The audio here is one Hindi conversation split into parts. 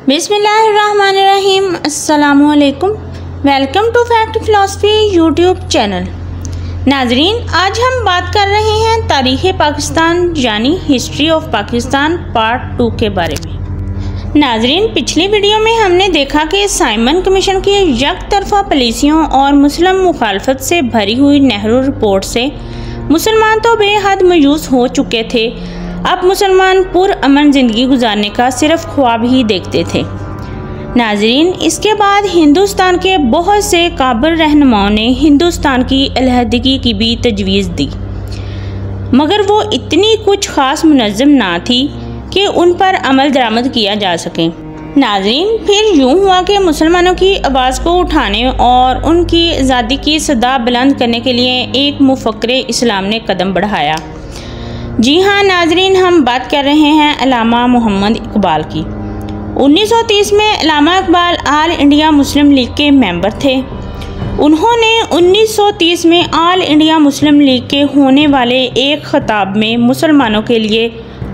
बिस्मिल्लाहिर्रहमानिर्रहीम। अस्सलामुअलैकुम। Welcome to fact philosophy YouTube channel. नाजरीन, आज हम बात कर रहे हैं तारीख़ पाकिस्तान यानी हिस्ट्री ऑफ पाकिस्तान पार्ट 2 के बारे में। नाजरीन, पिछली वीडियो में हमने देखा कि साइमन कमीशन की यकतरफा पॉलिसियों और मुस्लिम मुखालफत से भरी हुई नेहरू रिपोर्ट से मुसलमान तो बेहद मायूस हो चुके थे। अब मुसलमान पुरअमन ज़िंदगी गुजारने का सिर्फ ख्वाब ही देखते थे। नाजरीन, इसके बाद हिंदुस्तान के बहुत से काबिल रहनुमाओं ने हिंदुस्तान की अलहदगी की भी तजवीज़ दी, मगर वो इतनी कुछ ख़ास मुनज़्ज़म ना थी कि उन पर अमल दरामद किया जा सके। नाजरीन, फिर यूँ हुआ कि मुसलमानों की आवाज़ को उठाने और उनकी आज़ादी की सदा बुलंद करने के लिए एक मुफक्किर इस्लाम ने कदम बढ़ाया। जी हाँ नाजरीन, हम बात कर रहे हैं अल्लामा मोहम्मद इकबाल की। 1930 में Allama Iqbal All India Muslim League के मेंबर थे। उन्होंने 1930 में ऑल इंडिया मुस्लिम लीग के होने वाले एक खिताब में मुसलमानों के लिए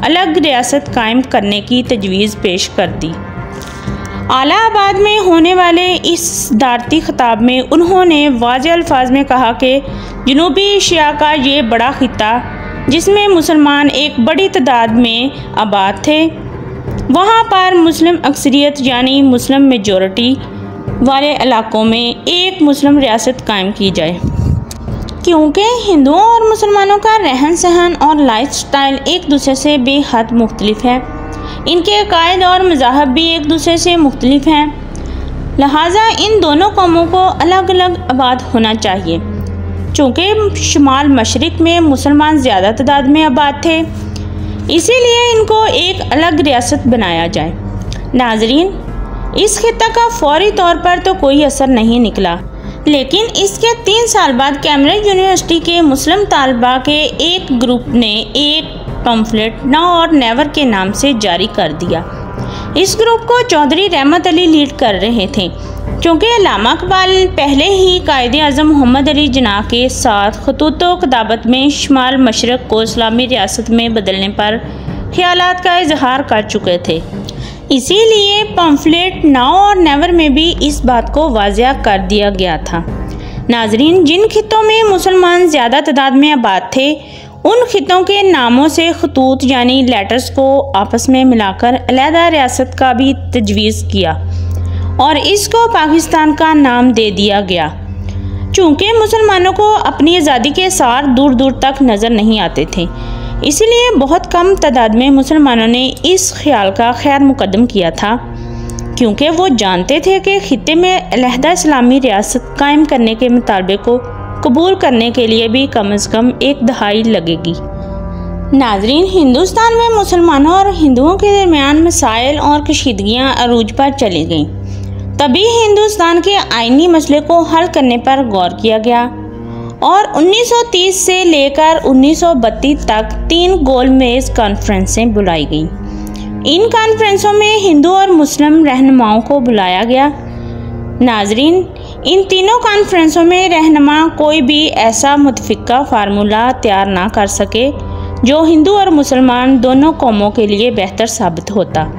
अलग रियासत कायम करने की तजवीज़ पेश कर दी। इलाहाबाद में होने वाले इस सदारती खिताब में उन्होंने वाज़ेह अल्फाज में कहा कि जनूबी एशिया का ये बड़ा खिता जिसमें मुसलमान एक बड़ी तादाद में आबाद थे, वहाँ पर मुस्लिम अक्सरियत यानी मुस्लिम मेजॉरिटी वाले इलाकों में एक मुस्लिम रियासत कायम की जाए। क्योंकि हिंदुओं और मुसलमानों का रहन सहन और लाइफस्टाइल एक दूसरे से बेहद मुख्तलिफ है, इनके अकायद और मज़ाहब भी एक दूसरे से मुख्तलिफ हैं, लिहाजा इन दोनों कौमों को अलग अलग आबाद होना चाहिए। चूँकि शुमाल मशरिक़ में मुसलमान ज़्यादा तादाद में आबाद थे, इसीलिए इनको एक अलग रियासत बनाया जाए। नाजरीन, इस खित्ता का फौरी तौर पर तो कोई असर नहीं निकला, लेकिन इसके 3 साल बाद कैम्ब्रिज यूनिवर्सिटी के मुस्लिम तालबा के एक ग्रुप ने एक पम्फलेट नाउ और नेवर के नाम से जारी कर दिया। इस ग्रुप को चौधरी रहमत अली लीड कर रहे थे। क्योंकि अल्लामा इकबाल पहले ही कायदे आज़म मोहम्मद अली जिन्ना के साथ खतूतो किताबत में शुमाल मशरक़ को इस्लामी रियासत में बदलने पर ख्यालात का इजहार कर चुके थे, इसीलिए पम्फलेट नाउ और नेवर में भी इस बात को वाज़ेह कर दिया गया था। नाजरीन, जिन खितों में मुसलमान ज़्यादा तादाद में आबाद थे, उन खितों के नामों से खतूत यानी लेटर्स को आपस में मिलाकर अलहदा रियासत का भी तजवीज़ किया और इसको पाकिस्तान का नाम दे दिया गया। चूँकि मुसलमानों को अपनी आज़ादी के सार दूर दूर तक नज़र नहीं आते थे, इसलिए बहुत कम तादाद में मुसलमानों ने इस ख्याल का खैर मुकदम किया था, क्योंकि वो जानते थे कि खित्ते में अलहदा इस्लामी रियासत कायम करने के मुतालबे को कबूल करने के लिए भी कम से कम 1 दहाई लगेगी। नाजरीन, हिंदुस्तान में मुसलमानों और हिंदुओं के दरमियान मसाइल और कशीदगियाँ अरूज पर चली गईं। तभी हिंदुस्तान के आइनी मसले को हल करने पर गौर किया गया और 1930 से लेकर 1932 तक 3 गोलमेज कॉन्फ्रेंसें बुलाई गईं। इन कॉन्फ्रेंसों में हिंदू और मुस्लिम रहनुमाओं को बुलाया गया। नाजरीन, इन तीनों कॉन्फ्रेंसों में रहनुमा कोई भी ऐसा मुतफ़िक़ा फार्मूला तैयार ना कर सके जो हिंदू और मुसलमान दोनों कौमों के लिए बेहतर साबित होता।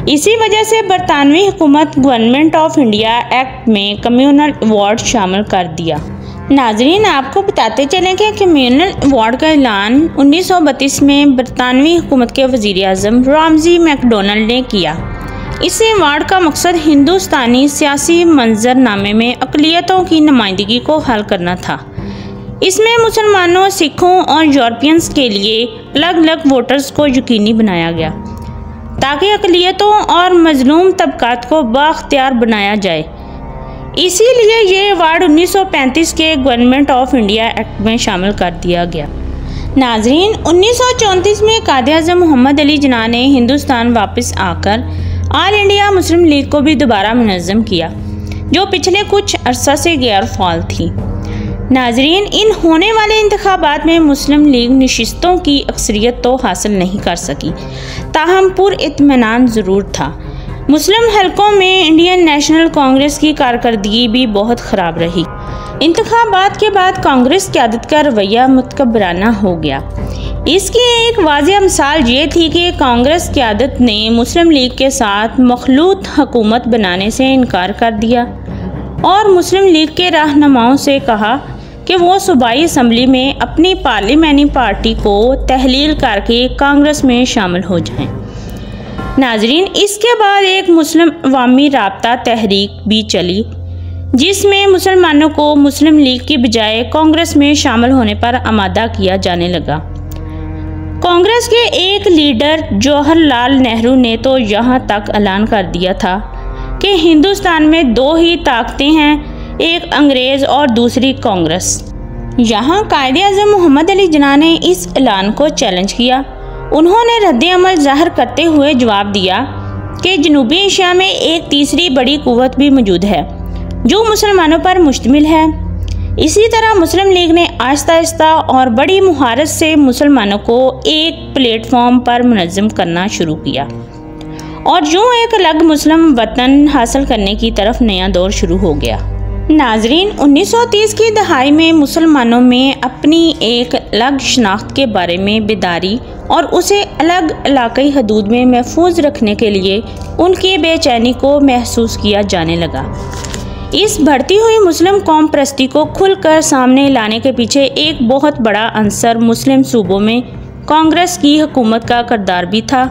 इसी वजह से बरतानवी हुकूमत गवर्नमेंट ऑफ इंडिया एक्ट में कम्यूनल अवार्ड शामिल कर दिया। नाजरीन, आपको बताते चलें कि कम्यूनल अवार्ड का ऐलान 1932 में बरतानवी हुकूमत के वज़ीर आज़म रामजी मैकडोनल्ड ने किया। इस अवार्ड का मकसद हिंदुस्तानी सियासी मंजरनामे में अक़लियतों की नुमाइंदगी को हल करना था। इसमें मुसलमानों, सिखों और यूरोपियंस के लिए अलग अलग वोटर्स को यकीनी बनाया गया ताकि अक़लियतों और मजलूम तबकात को बाख्तियार बनाया जाए। इसीलिए ये अवार्ड 1935 के गवर्नमेंट ऑफ इंडिया एक्ट में शामिल कर दिया गया। नाजरीन, 1934 में कायदे आज़म मोहम्मद अली जिन्ना ने हिंदुस्तान वापस आकर ऑल इंडिया मुस्लिम लीग को भी दोबारा मुनज़्ज़म किया, जो पिछले कुछ अरसा से गैर फ़ाल थी। नाजरीन, इन होने वाले इंतखाबात में मुस्लिम लीग नशिस्तों की अक्सरियत तो हासिल नहीं कर सकी, ताहम पुरइत्मीनान ज़रूर था। मुस्लिम हलकों में इंडियन नेशनल कांग्रेस की कारकर्दगी भी बहुत ख़राब रही। इंतखाबात के बाद कांग्रेस क़यादत का रवैया मुतकब्बराना हो गया। इसकी एक वाज़ेह मिसाल ये थी कि कांग्रेस क़यादत ने मुस्लिम लीग के साथ मखलूत हुकूमत बनाने से इनकार कर दिया और मुस्लिम लीग के रहनुमाओं से कहा कि वो सूबाई असम्बली में अपनी पार्लियामानी पार्टी को तहलील करके कांग्रेस में शामिल हो जाएं। नाजरीन, इसके बाद एक मुस्लिम अवामी राब्ता तहरीक भी चली जिसमें मुसलमानों को मुस्लिम लीग की बजाय कांग्रेस में शामिल होने पर आमादा किया जाने लगा। कांग्रेस के एक लीडर जवाहरलाल नेहरू ने तो यहाँ तक ऐलान कर दिया था कि हिंदुस्तान में दो ही ताकतें हैं, एक अंग्रेज़ और दूसरी कांग्रेस। यहाँ कायदे-आज़म मोहम्मद अली जिन्ना ने इस ऐलान को चैलेंज किया। उन्होंने रद्द-ए-अमल ज़ाहिर करते हुए जवाब दिया कि जनूबी एशिया में एक तीसरी बड़ी कुव्वत भी मौजूद है जो मुसलमानों पर मुश्तमिल है। इसी तरह मुस्लिम लीग ने आहिस्ता आहिस्ता और बड़ी मुहारत से मुसलमानों को एक प्लेटफॉर्म पर मुनज़्ज़म करना शुरू किया और यूँ एक अलग मुस्लिम वतन हासिल करने की तरफ नया दौर शुरू हो गया। नाजरीन, 1930 की दहाई में मुसलमानों में अपनी एक अलग शनाख्त के बारे में बेदारी और उसे अलग इलाक़ाई हदूद में महफूज रखने के लिए उनकी बेचैनी को महसूस किया जाने लगा। इस बढ़ती हुई मुस्लिम कौम परस्ती को खुलकर सामने लाने के पीछे एक बहुत बड़ा अंसर मुस्लिम सूबों में कांग्रेस की हुकूमत का किरदार भी था।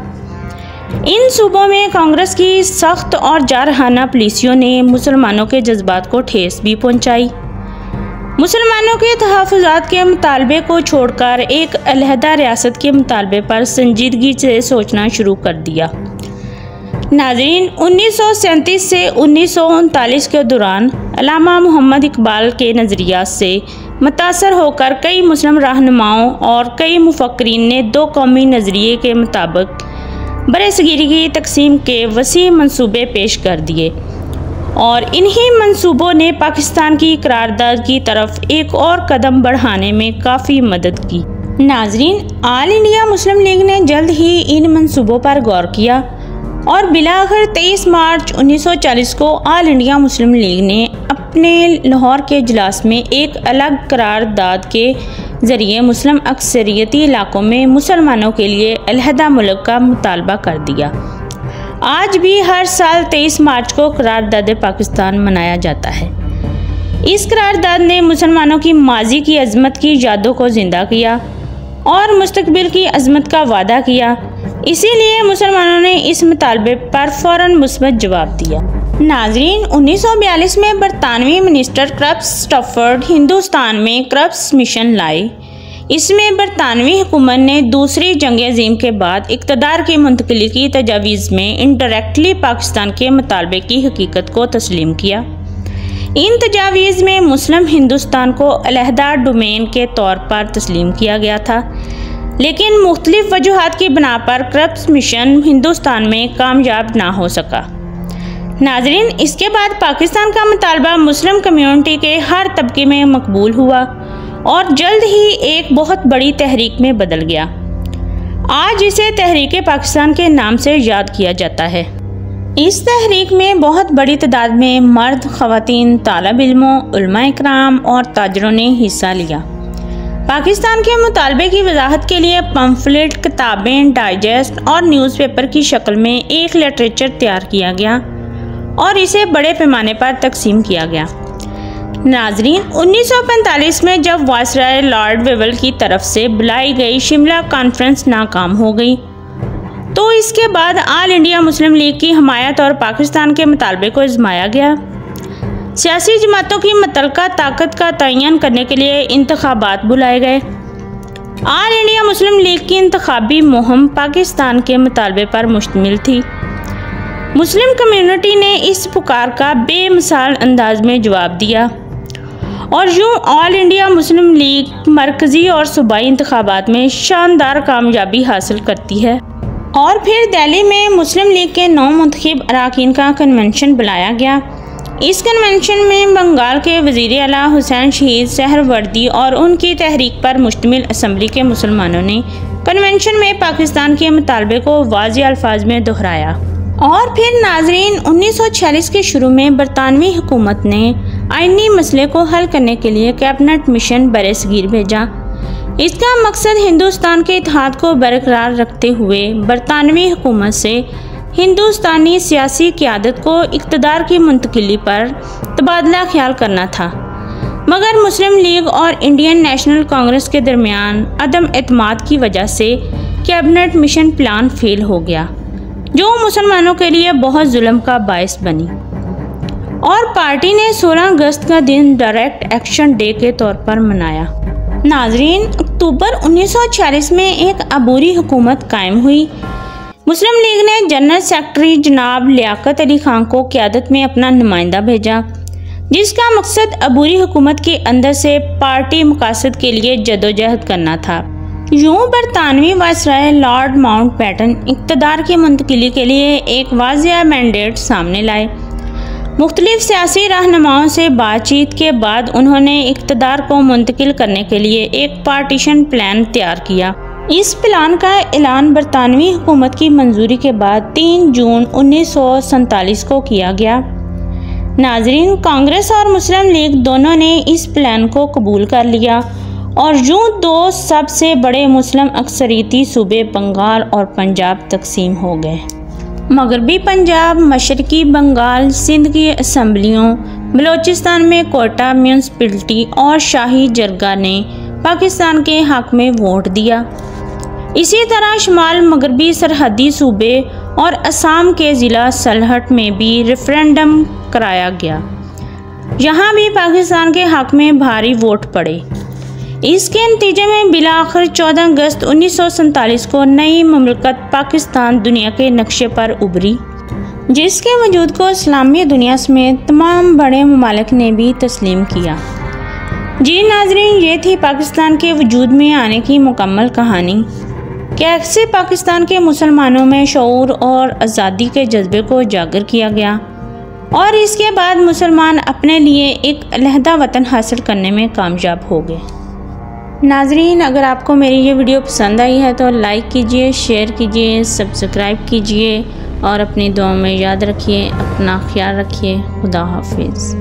इन सूबों में कांग्रेस की सख्त और जारहाना पॉलिसियों ने मुसलमानों के जज्बात को ठेस भी पहुंचाई। मुसलमानों के तहफ़्फ़ुज़ात के मुतालबे को छोड़कर एक अलहदा रियासत के मुतालबे पर संजीदगी से सोचना शुरू कर दिया। नाज़रीन, 1937 से 1939 के दौरान अल्लामा मोहम्मद इकबाल के नज़रियात से मुतासर होकर कई मुस्लिम रहनुमाओं और कई मुफक्किरीन ने दो कौमी नज़रिए के मुताबिक बरसगीरी की तकसीम के वसी मंसूबे पेश कर दिए और इन्हीं मंसूबों ने पाकिस्तान की करारदाद की तरफ एक और कदम बढ़ाने में काफ़ी मदद की। नाज़रीन, ऑल इंडिया मुस्लिम लीग ने जल्द ही इन मंसूबों पर गौर किया और बिलाखिर 23 मार्च 1940 को ऑल इंडिया मुस्लिम लीग ने अपने लाहौर के इजलास में एक अलग करारदाद के ज़रिए मुस्लिम अक्सरियती इलाकों में मुसलमानों के लिए अलहदा मुल्क का मुतालबा कर दिया। आज भी हर साल 23 मार्च को करारदाद पाकिस्तान मनाया जाता है। इस करारदाद ने मुसलमानों की माजी की अज़मत की यादों को ज़िंदा किया और मुस्तकबिल की अज़मत का वादा किया। इसीलिए मुसलमानों ने इस मुतालबे पर फ़ौरन मुस्बत जवाब दिया। नाज़रीन, 1942 में बरतानवी मिनिस्टर क्रप्स स्टफर्ड हिंदुस्तान में क्रप्स मिशन लाए। इसमें बरतानवी हुकूमत ने दूसरी जंग अज़ीम के बाद इक़्तिदार की मुंतकिली की तजावीज़ में इनडायरेक्टली पाकिस्तान के मुतालबे की हकीकत को तस्लीम किया। इन तजावीज़ में मुस्लिम हिंदुस्तान को अलहदा डोमेन के तौर पर तस्लीम किया गया था, लेकिन मुख्तलिफ वजूहात की बिना पर क्रप्स मिशन हिंदुस्तान में कामयाब ना हो सका। नाजरीन, इसके बाद पाकिस्तान का मुतालबा मुस्लिम कम्यूनिटी के हर तबके में मकबूल हुआ और जल्द ही एक बहुत बड़ी तहरीक में बदल गया। आज इसे तहरीक पाकिस्तान के नाम से याद किया जाता है। इस तहरीक में बहुत बड़ी तादाद में मर्द, ख़वातीन, तालिब इल्मों, उलमा इकराम और ताजरों ने हिस्सा लिया। पाकिस्तान के मुतालबे की वजाहत के लिए पम्फलेट, किताबें, डाइजेस्ट और न्यूज़पेपर की शक्ल में एक लिटरेचर तैयार किया गया और इसे बड़े पैमाने पर तकसीम किया गया। नाजरीन, 1945 में जब वायसराय लॉर्ड वेवल की तरफ से बुलाई गई शिमला कॉन्फ्रेंस नाकाम हो गई, तो इसके बाद ऑल इंडिया मुस्लिम लीग की हमायत और पाकिस्तान के मुतालबे को आजमाया गया। सियासी जमातों की मुतल्लिका ताकत का तयन करने के लिए इंतखाबात बुलाए गए। ऑल इंडिया मुस्लिम लीग की इंतखाबी मुहिम पाकिस्तान के मुतालबे पर मुश्तमिल थी। मुस्लिम कम्यूनिटी ने इस पुकार का बेमिसाल अंदाज में जवाब दिया और यूँ ऑल इंडिया मुस्लिम लीग मरकज़ी और सूबाई इंतखाबात में शानदार कामयाबी हासिल करती है। और फिर दिल्ली में मुस्लिम लीग के 9 मुंतखब अरकान का कन्वेंशन बुलाया गया। इस कन्वेंशन में बंगाल के वज़ीर आला हुसैन शहीद सहरवर्दी और उनकी तहरीक पर मुश्तमिल असम्बली के मुसलमानों ने कन्वेंशन में पाकिस्तान के मुतालबे को वाज़ेह अल्फाज में दोहराया। और फिर नाजरीन, 1946 के शुरू में बरतानवी हुकूमत ने आईनी मसले को हल करने के लिए कैबिनेट मिशन बरसगीर भेजा। इसका मकसद हिंदुस्तान के इत्तेहाद को बरकरार रखते हुए बरतानवी हुकूमत से हिंदुस्तानी सियासी क़यादत को इक़्तिदार की मुंतकिली पर तबादला ख्याल करना था, मगर मुस्लिम लीग और इंडियन नेशनल कांग्रेस के दरमियान अदम एतमाद की वजह से कैबिनेट मिशन प्लान फेल हो गया, जो मुसलमानों के लिए बहुत जुल्म का बायस बनी और पार्टी ने 16 अगस्त का दिन डायरेक्ट एक्शन डे के तौर पर मनाया। नाजरीन, अक्टूबर 1946 में एक अबूरी हुकूमत कायम हुई। मुस्लिम लीग ने जनरल सेक्रेटरी जनाब लियाकत अली खान को क़यादत में अपना नुमाइंदा भेजा, जिसका मकसद अबूरी हुकूमत के अंदर से पार्टी मकासद के लिए जदोजहद करना था। यूँ बरतानवी वायसराय लॉर्ड माउंटबेटन इक़्तिदार की मुंतकिली के लिए एक वाज़िया मैंडेट सामने लाए। मुख्तलिफ सियासी रहनुमाओं से बातचीत के बाद उन्होंने इक़्तिदार को मुंतकिल करने के लिए एक पार्टीशन प्लान तैयार किया। इस प्लान का ऐलान बरतानवी हुकूमत की मंजूरी के बाद 3 जून 1947 को किया गया। नाजरीन, कांग्रेस और मुस्लिम लीग दोनों ने इस प्लान को कबूल कर लिया और यूँ 2 सबसे बड़े मुस्लिम अक्सरियती सूबे बंगाल और पंजाब तकसीम हो गए। मगरबी पंजाब, मशरकी बंगाल, सिंध की असम्बलियों, बलोचिस्तान में कोटा म्यूनसिपलिटी और शाही जरगा ने पाकिस्तान के हक में वोट दिया। इसी तरह शुमाल मगरबी सरहदी सूबे और असम के ज़िला सलहट में भी रेफरेंडम कराया गया। यहाँ भी पाकिस्तान के हक में भारी वोट पड़े। इसके नतीजे में बिलाखिर 14 अगस्त 1947 को नई मुमलकत पाकिस्तान दुनिया के नक्शे पर उभरी, जिसके वजूद को इस्लामी दुनिया समेत तमाम बड़े ममालिक ने भी तस्लीम किया। जी नाजरीन, ये थी पाकिस्तान के वजूद में आने की मुकम्मल कहानी। कैसे पाकिस्तान के मुसलमानों में शऊर और आज़ादी के जज्बे को उजागर किया गया और इसके बाद मुसलमान अपने लिए एक अलहदा वतन हासिल करने में कामयाब हो गए। नाजरीन, अगर आपको मेरी ये वीडियो पसंद आई है तो लाइक कीजिए, शेयर कीजिए, सब्सक्राइब कीजिए और अपनी दुआओं में याद रखिए। अपना ख्याल रखिए। खुदा हाफिज़।